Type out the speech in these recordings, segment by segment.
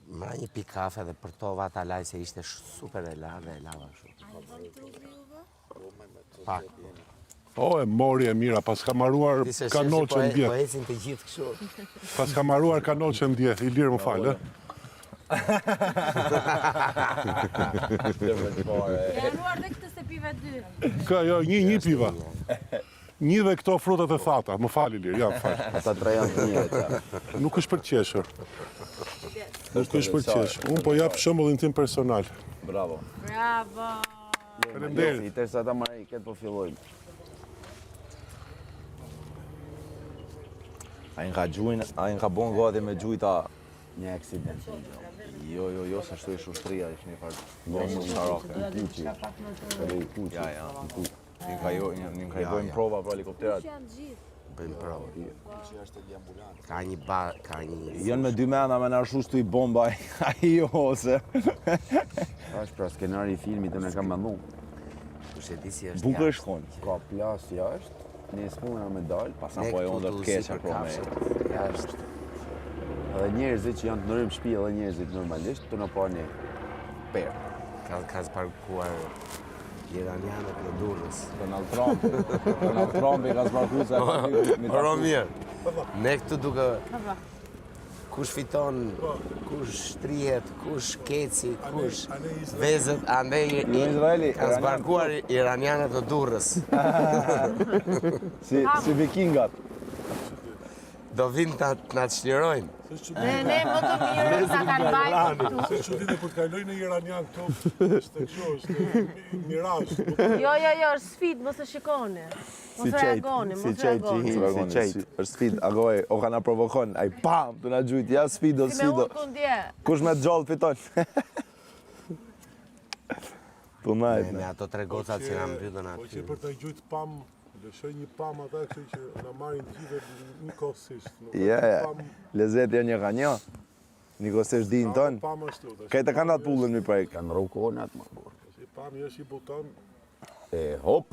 Mra një pikë kafe dhe për tova ta laj se ishte super e lava shumë. Pak. O, e mori e mira, pas ka maruar kanoqën djetë. Po ecin të gjithë kështu. Pas ka maruar kanoqën djetë, i lirë më falë. Januar dhe këtë se pive 2. Ka, jo, një piva. Një dhe këto frutat e thata, më fali lirë, ja, më falë. Ata 3 janë të njëjta. Nuk është për qeshër. Nuk është për qeshër. Unë po jap shembullin tim personal. Bravo. Bravo. Faleminderit. I tërsa ta marrë, këtë po fillojmë. A i nga bon gati me gjujta një aksident. Jo, sa shtu ish ushtria, ish një farë bonë sharake. Ja. Një ka i bojmë prova për helikopterat. Bëjmë prova. Ka një... Jënë me 2 mena me nërshu shtu i bomba, a i jo, ose... Ashtë pra skenari i filmit të në kam mandu. Bukë është konë. Ka plas jashtë, një s'puna me dalë, pasan po e ondër të keqa pro me. Edhe njerëzit që janë të nërëm shpi edhe njerëzit normalisht, të në parë një perë. Ka zbarkuar iranianët në Durrës. Donald Trumpi ka zbarkuar se... Oro mirë. Ne këtu duke... Kush fiton, kush shtrihet, kush keci, kush vezët, andej ka zbarkuar iranianët në Durrës. Si vikingat. Do vinë të na çlirojnë. Ne më të mirë sa kanë bajtë këtu. Se që dite për të kaloj në Iranian këto, është është mirazh. Jo, është sfid, mos e shikoni. Mos reagoni. Është sfid, agoj, o ka na provokon, ai pam, të na gjujt, ja sfido. Si me unë kundje. Kush me gjallë fiton. Me ato 3 gocat që na mbytën Po që aty. për të gjujt pam, lëshoj një pam ata kështu që na marrin gjithë një kohësisht. Ja, lezet e një ka një. Një kohësisht din tonë. Pam ashtu. Kajtë kanë atë pullën mi prej. Kanë rrukonat më burë. Si pam jesh i buton. E hop,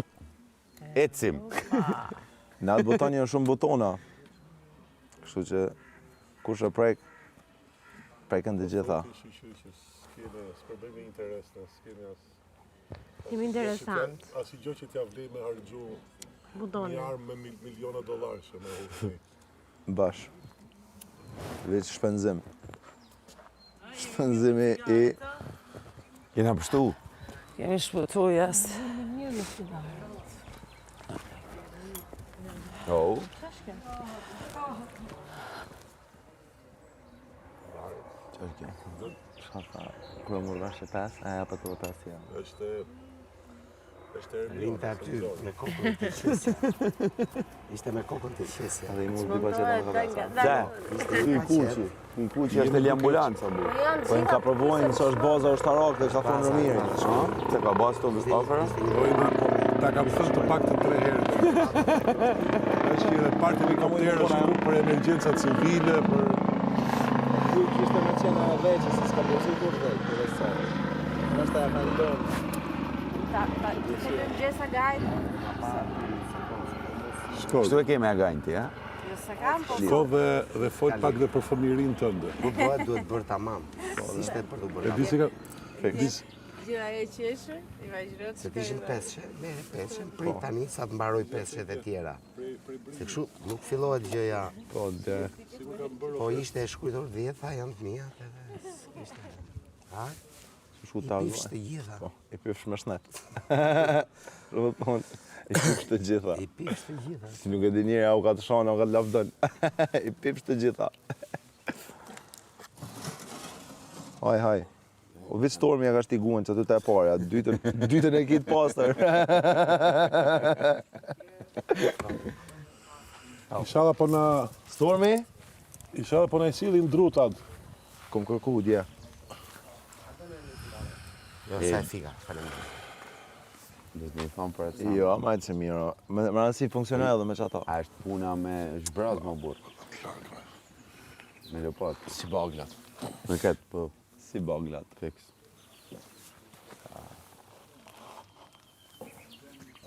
ecim. Në atë butoni janë shumë butona. Kështu që kush e prejkën të gjitha. S'përbëjmë interes në s'kene as... Jemi interesant. As i gjë që t'ja vlej me hargju një armë me miliona dollar që me hukni. Bash. Veç shpenzim. Shpenzimi i... Jena pështu. Kemi shpëtu, jasë. Oh. Qërke. Shka kërë më rrashe 5, aja pa të 5 janë. Është Rinte aty me kokën të qesja. Ishte me kokën të qesja. Edhe i mund t'i pa që të më ka i kuqi është e li ambulanca, bu. Po në ka provojnë që është baza ushtarake dhe ka thonë Rëmiri. Se ka bazë të vëstafera? Ta kam thënë të pak të 3 herë. Është që edhe partë helikopterë është ku për emergjenca civile, për... Kishte me qenë e veqë, se s'ka përsi kur dhe, për e sa. Nështë e ka ndonë. Gjesa gajtë. Kështu e keme a gajnë ti, ha? Jo se kam, po... Shko dhe fol pak dhe për fëmirin tënde. Kur bëhet duhet bërë tamam. Ishte për të bërë E di se ka... Gjira e qeshë, i vajgjërët. Se t'ishin 5 mere 5 prit tani sa të mbaroj 5 e tjera. Se kështu nuk fillohet gjëja. Po ishte e shkujtor 10, tha janë të mija. Ha? I pifsh të gjitha. I pifsh me shnet. I pifsh të gjitha. I pifsh të gjitha. Si nuk e di njëri, au ka të shonë, au ka të lafdon. I pifsh të gjitha. Haj. O vitë stormi ja ka shtiguan që aty të e parja, dytën e kitë pasër. Ishala po na... Stormi? Ishala po na i silin drutat. Kom kërku, dje. Jo, sa e fika, faleminderit. Dhe të një thamë për e të Jo, ma e që miro. Me rëndësi funksionoj edhe me që ato. A është puna me zhbraz më burë. Me lepat. Si baglat. Me këtë, po. Si baglat. Fix.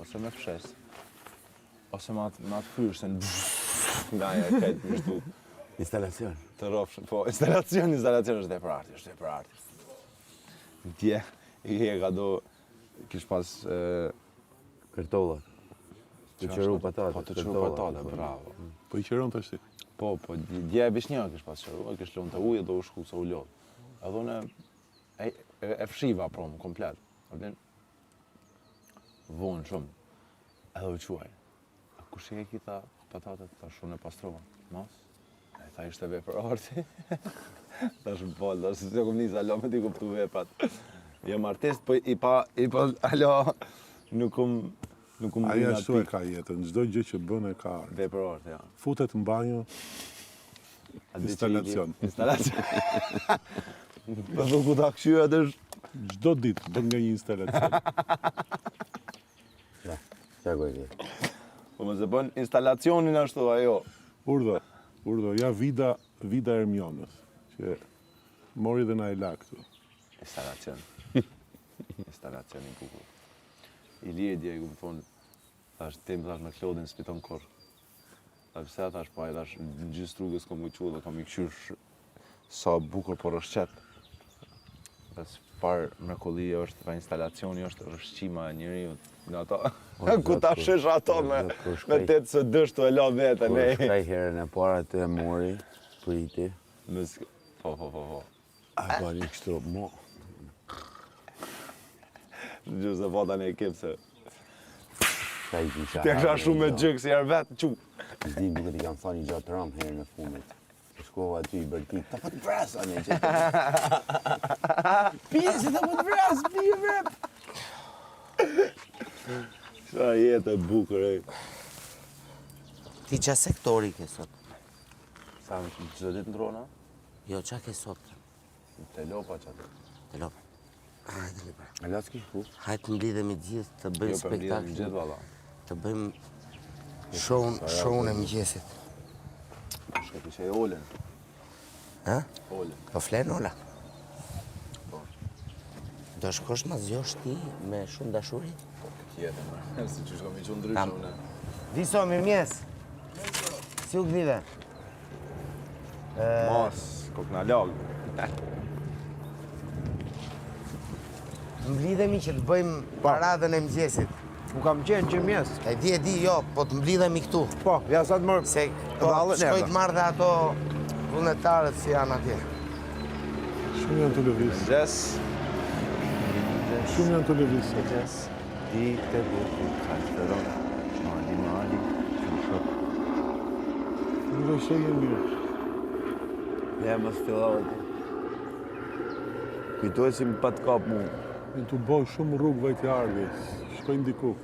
Ose me fshes. Ose me atë fyrë, se në... Ngaja e krejt më shtu. Instalacion. Të rofshën, po, instalacion është dhe për arti, Dje, i e ka do, kish pas... Kërtollat. Të qëru patate. Po, të qëru patate, bravo. Po i qëron të ashti. Po, dje e bishnja kish pas qëru, e kish lënë të ujë dhe u shku se u lodh. Edhe unë e fshiva promë, komplet. Vonë shumë. Edhe u quaj. A kush e kita patatet, ta shumë e pastrova. Mas? E tha ishte vepër arti. Ta shumë falë, ta shumë se kom njësa, alo me ti kuptu veprat. Jam artist, po i pa, alo, nuk kom Aja ashtu e ka jetën, çdo gjë që bën e ka art. vepër arti, ja. Futet në banjo, instalacion. Instalacion. Po do ku ta këshyra të Çdo ditë bën nga një instalacion. Çfarë gjë? po më se bën instalacionin ashtu ajo. Urdo, ja Vida Ermionës, që mori dhe na e la këtu. Instalacion. Instalacion i bukur. I lirë dje, ku më thonë, thash, tim thash me Klodin s'piton kur. Thash, pse thash, po, thash, në gjysë rrugës kom i qu dhe kom i këshyr sa bukur por është qep. Thash, parë mrekullia është, fa instalacioni është rëshqima e njeriut. Nga ato, ku ta shesh ato me 8 së dështu e la vete, Kur ne. shkaj herën e para të e mori, priti. Po. A bani kështu, mo. Në gjysë e vata në ekip se... Ka i kisha. Të kësha shumë me gjëk si jarë vetë, qu. Zdi duke t'i kam thani gjatë ramë herën e fundit. Shkova aty i bërti, ta po të vras, anë që... Pjesi ta po të vras, pje vrep! Qa jetë e bukur, e. Ti qa sektori ke sot? Sa më çdo ditë ndrona? Jo, qa ke sot? Te lopa qatë. Të lopë. Hajde li pra. A las kish ku? Hajde mblidhemi gjithë të bëjmë Jo, për mblidhem spektakl. gjithë, valla. Të bëjmë show-n e mëngjesit. Shka ti që e Olen. Ha? Olen. Po flen Ola? Po. Do shkosh ma zgjosh ti me shumë dashuri? Tjetër, më. Si që shkom i që ndryshë, une. Viso, mirëmjes. Si u gdhive? Mas, kok na lagë. Mblidhemi që të bëjmë paradën e mëngjesit. U kam qenë që mjes. E di, jo, po të mblidhemi këtu. Po, ja sa të mërë. Se po, Vallën shkoj erdha. të marrë dhe ato vullnetarët si janë atje. Shumë janë të lëviz. Gjes. Shumë janë të lëviz. Gjes. Dite bukur, kalteron. Mali, Nuk është që jenë mirë. Ja, më stillavë. Kujtoj si më pat kap mu. Në të bojë shumë rrugë vajtë ardhjes. Shkojnë diku.